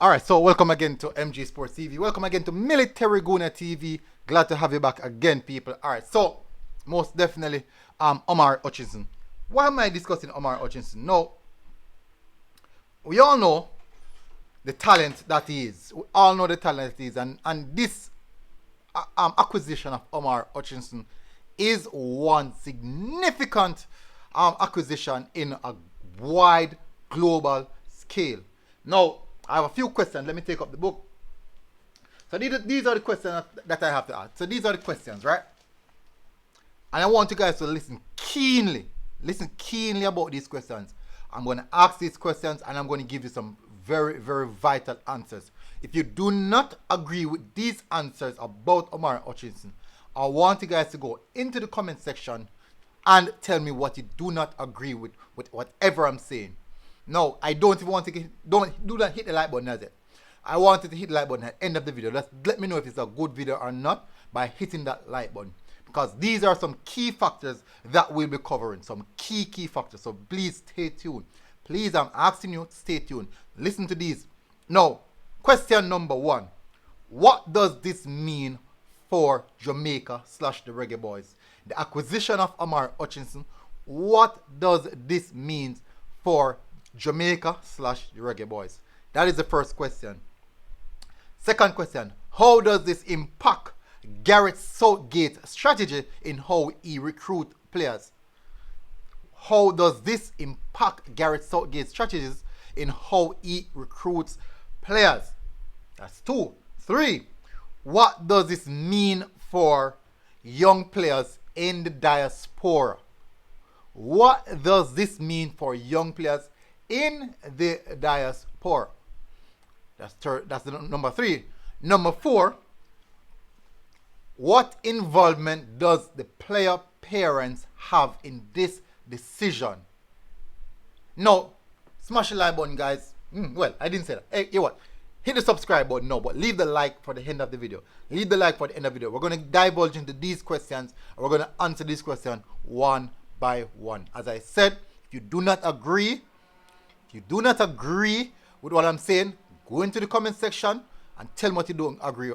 Alright, so welcome again to MG Sports TV. Welcome again to Military Guna TV. Glad to have you back again, people. Alright, so most definitely Omari Hutchinson. Why am I discussing Omari Hutchinson? No, we all know the talent that he is. We all know the talent that he is, and this acquisition of Omari Hutchinson is one significant acquisition in a wide global scale. Now, I have a few questions. Let me take up the book. So these are the questions that I have to ask. So these are the questions, right? And I want you guys to listen keenly. Listen keenly about these questions. I'm going to ask these questions and I'm going to give you some very, very vital answers. If you do not agree with these answers about Omari Hutchinson, I want you guys to go into the comment section and tell me what you do not agree with whatever I'm saying. No, I don't even want to do not hit the like button as it. I want you to hit the like button at the end of the video. Let me know if it's a good video or not by hitting that like button. Because these are some key factors that we'll be covering. Some key factors. So please stay tuned. Please, I'm asking you to stay tuned. Listen to these. Now, question number 1. What does this mean for Jamaica / the Reggaeboyz? The acquisition of Omari Hutchinson. What does this mean for Jamaica / the Reggaeboyz? That is the first question. Second question, how does this impact Gareth Southgate's strategy in how he recruits players? How does this impact Gareth Southgate's strategies in how he recruits players? That's 2. 3, what does this mean for young players in the diaspora? What does this mean for young players in the diaspora? That's the number 3. Number 4, what involvement does the player parents have in this decision? No, smash the like button, guys. Well, I didn't say that. Hey, you know what? Hit the subscribe button, no, but leave the like for the end of the video. Leave the like for the end of the video. We're going to divulge into these questions, and we're going to answer this question one by one. As I said, if you do not agree with what I'm saying, go into the comment section and tell me what you don't agree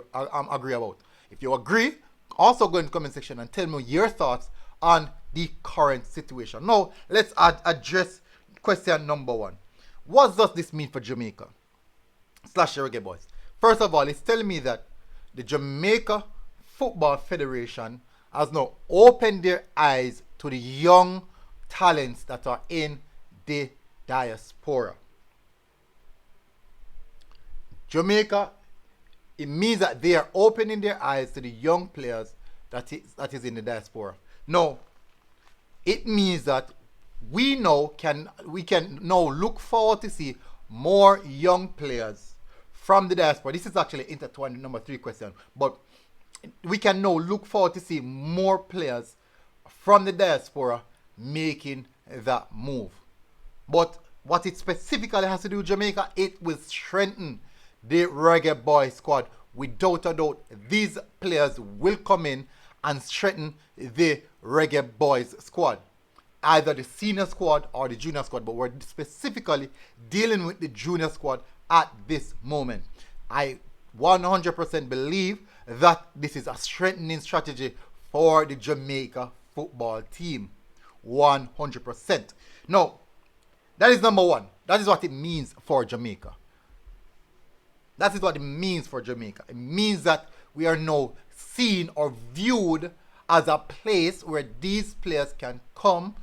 about. If you agree, also go in the comment section and tell me your thoughts on the current situation. Now, let's address question number 1. What does this mean for Jamaica / the Reggaeboyz? First of all, it's telling me that the Jamaica Football Federation has now opened their eyes to the young talents that are in the diaspora. Jamaica, it means that they are opening their eyes to the young players that is in the diaspora. Now, it means that we can now look forward to see more young players from the diaspora. This is actually intertwined with number 3 question, but we can now look forward to see more players from the diaspora making that move. But what it specifically has to do with Jamaica, it will strengthen the Reggae Boyz squad. Without a doubt, these players will come in and strengthen the Reggae Boyz squad. Either the senior squad or the junior squad, but we're specifically dealing with the junior squad at this moment. I 100% believe that this is a strengthening strategy for the Jamaica football team. 100%. Now, that is number 1. That is what it means for Jamaica. That is what it means for Jamaica. It means that we are now seen or viewed as a place where these players can come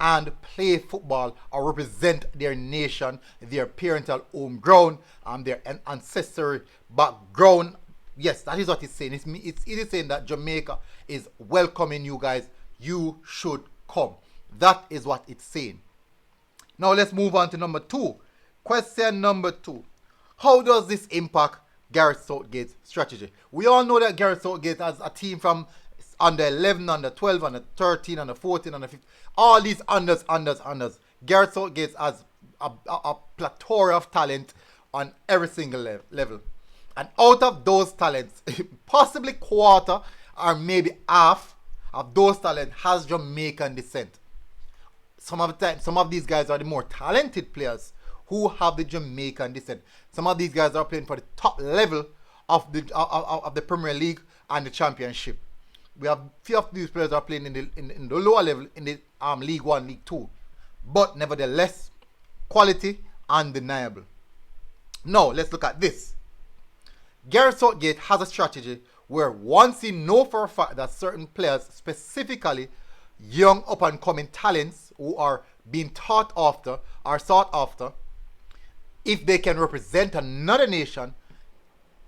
and play football or represent their nation, their parental home ground, their ancestry background. Yes, that is what it's saying. It is saying that Jamaica is welcoming you guys. You should come. That is what it's saying. Now let's move on to number 2. Question number 2. How does this impact Gareth Southgate's strategy? We all know that Gareth Southgate has a team from under 11, under 12, under 13, under 14, under 15. All these unders. Gareth Southgate has a plethora of talent on every single level. And out of those talents, possibly quarter or maybe half of those talents has Jamaican descent. Some of these guys are the more talented players who have the Jamaican descent. Some of these guys are playing for the top level of the Premier League and the Championship. We have few of these players are playing in the lower level in the League 1, League 2. But nevertheless, quality undeniable. Now, let's look at this. Gareth Southgate has a strategy where once he knows for a fact that certain players, specifically young up-and-coming talents who are being sought after, if they can represent another nation,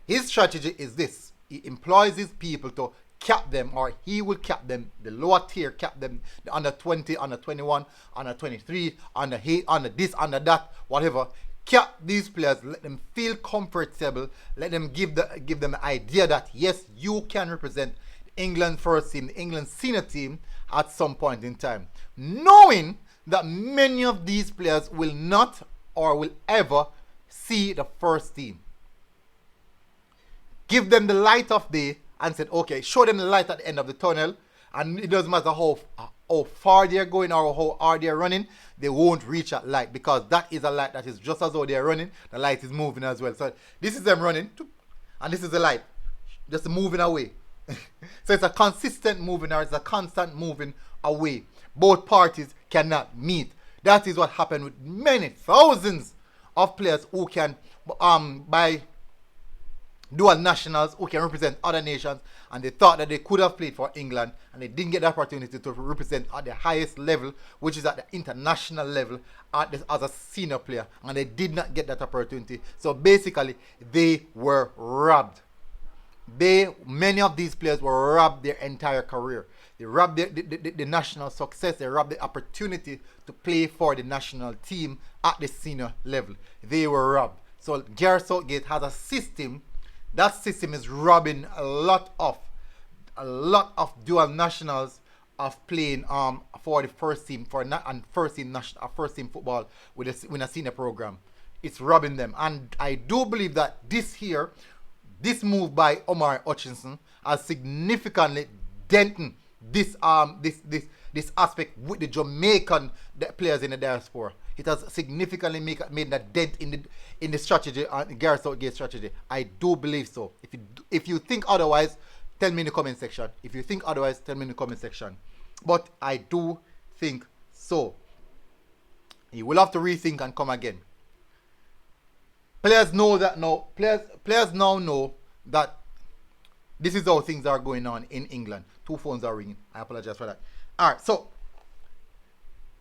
his strategy is this. He employs his people to cap them, or he will cap them, the lower tier, cap them, the under 20, under 21, under 23, under 8, under this, under that, whatever. Cap these players, let them feel comfortable, let them give them the idea that yes, you can represent England first team, the England senior team at some point in time. Knowing that many of these players will not or will ever see the first team. Give them the light of day and said, okay, show them the light at the end of the tunnel, and it doesn't matter how far they're going or how hard they're running, they won't reach that light, because that is a light that is just as though they're running, the light is moving as well. So this is them running, and this is the light, just moving away. So it's a consistent moving, or it's a constant moving away. Both parties cannot meet. That is what happened with many thousands of players who can, by dual nationals, who can represent other nations, and they thought that they could have played for England, and they didn't get the opportunity to represent at the highest level, which is at the international level, as a senior player, and they did not get that opportunity. So basically, they were robbed. Many of these players were robbed their entire career. They robbed the national success. They robbed the opportunity to play for the national team at the senior level. They were robbed. So Gareth Southgate has a system. That system is robbing a lot of dual nationals of playing for the first team first team football with a senior program. It's robbing them, and I do believe that this move by Omari Hutchinson has significantly dented this aspect with the Jamaican players in the diaspora. It has significantly made that dent in the strategy, Gareth Southgate strategy. I do believe so. If you think otherwise, tell me in the comment section. If you think otherwise, tell me in the comment section. But I do think so. You will have to rethink and come again. Players know that now. Players now know that this is how things are going on in England. 2 phones are ringing. I apologize for that. All right. So,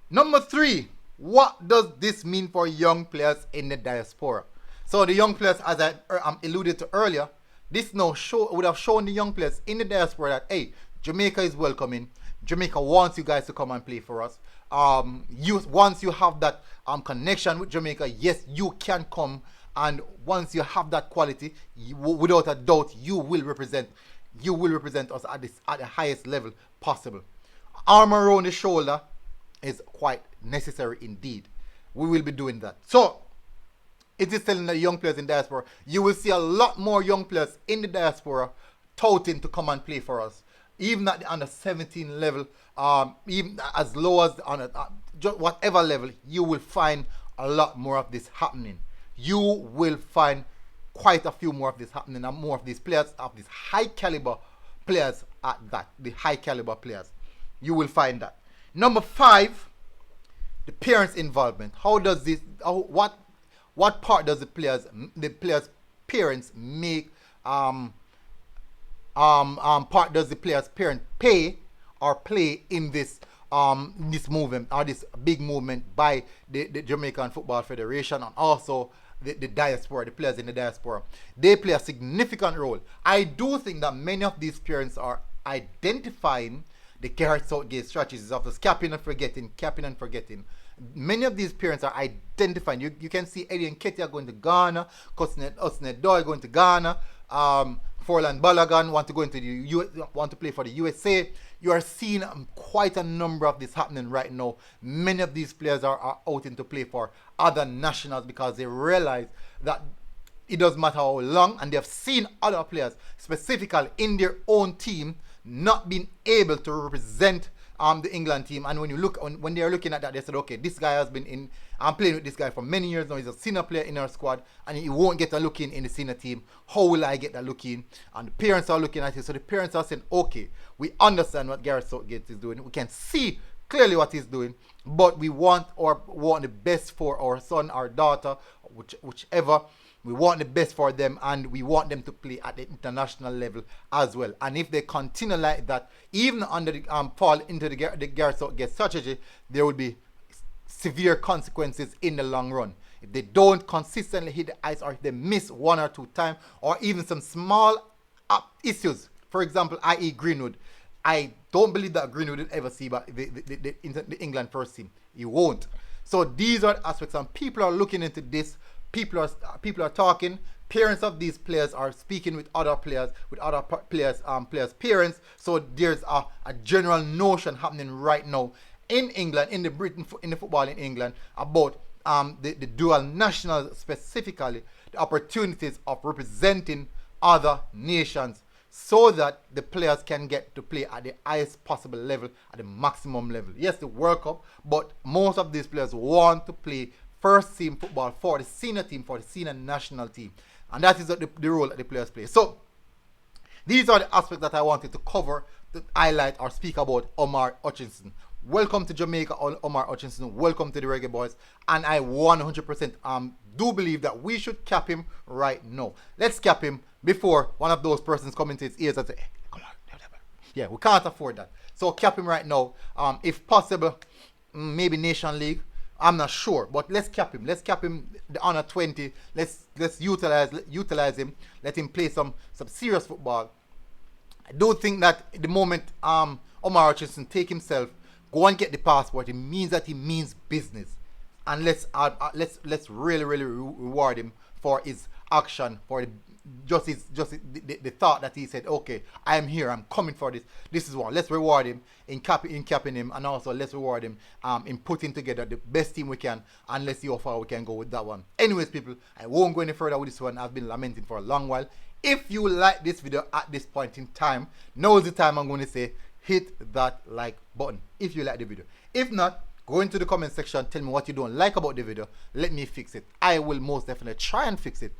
number 3. What does this mean for young players in the diaspora? So the young players, as I alluded to earlier, this now would have shown the young players in the diaspora that, hey, Jamaica is welcoming. Jamaica wants you guys to come and play for us. Once you have that connection with Jamaica, yes, you can come. And once you have that quality, without a doubt, you will represent us at the highest level possible. Arm around the shoulder is quite necessary indeed. We will be doing that. So it is telling the young players in diaspora, you will see a lot more young players in the diaspora touting to come and play for us, even at the under 17 level, even as low as on whatever level. You will find a lot more of this happening. You will find quite a few more of this happening, and more of these players, of these high caliber players at that, the high caliber players. You will find that. Number 5, the parents' involvement. How does this? What part does the players' parents make? Part does the players' parent pay or play in this movement, or this big movement by the Jamaican Football Federation, and also the diaspora, the players in the diaspora? They play a significant role. I do think that many of these parents are identifying the Gareth Southgate strategies of this capping and forgetting. Many of these parents are identifying. You can see Eddie and Ketia going to Ghana, Osnet Doyle going to Ghana, Forlan Balogun want to play for the USA. You are seeing quite a number of this happening right now. Many of these players are out to play for other nationals because they realize that it doesn't matter how long, and they have seen other players, specifically in their own team, not being able to represent the England team, and when you look when they're looking at that, they said, okay, this guy has been in. I'm playing with this guy for many years now. He's a senior player in our squad, and he won't get a look in the senior team. How will I get that look in? And the parents are looking at it. So the parents are saying, okay, we understand what Gareth Southgate is doing. We can see clearly what he's doing, but we want the best for our son, our daughter, whichever. We want the best for them, and we want them to play at the international level as well. And if they continue like that, even under the fall into the Gareth Southgate strategy, there will be severe consequences in the long run. If they don't consistently hit the ice, or if they miss 1 or 2 times, or even some small issues, for example, i.e. Greenwood, I don't believe that Greenwood will ever see the England first team. He won't. So these are the aspects, and people are looking into this. People are talking. Parents of these players are speaking with other players, players' parents. So there's a general notion happening right now in England, in the football in England, about the dual nationals, specifically the opportunities of representing other nations, so that the players can get to play at the highest possible level, at the maximum level. Yes, the World Cup, but most of these players want to play first team football for the senior team, for the senior national team. And that is the role that the players play. So these are the aspects that I wanted to cover, to highlight or speak about Omar Hutchinson. Welcome to Jamaica, Omar Hutchinson. Welcome to the Reggae Boys. And I 100% do believe that we should cap him right now. Let's cap him before one of those persons come into his ears and say, hey, come on. Yeah, we can't afford that. So cap him right now. If possible, maybe Nation League. I'm not sure, but let's cap him. Let's cap him the under 20. Let's utilize him. Let him play some serious football. I do think that at the moment Omar Hutchinson take himself, go and get the passport. It means that he means business, and let's really reward him for his action, for the thought that he said, okay, I am here, I'm coming for this. This is one. Let's reward him in capping him, and also let's reward him in putting together the best team we can, and let's see how far we can go with that one. Anyways, people, I won't go any further with this one. I've been lamenting for a long while. If you like this video at this point in time, now is the time I'm going to say hit that like button if you like the video. If not, go into the comment section, tell me what you don't like about the video. Let me fix it. I will most definitely try and fix it.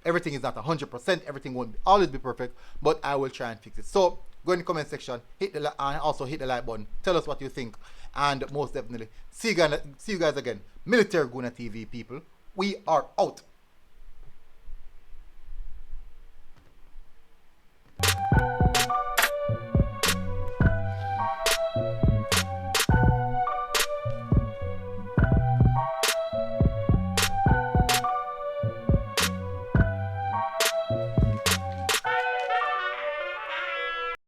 Everything is not 100%. Everything won't always be perfect, but I will try and fix it. So go in the comment section, and also hit the like button. Tell us what you think, and most definitely see you guys again. Military Guna TV people, we are out.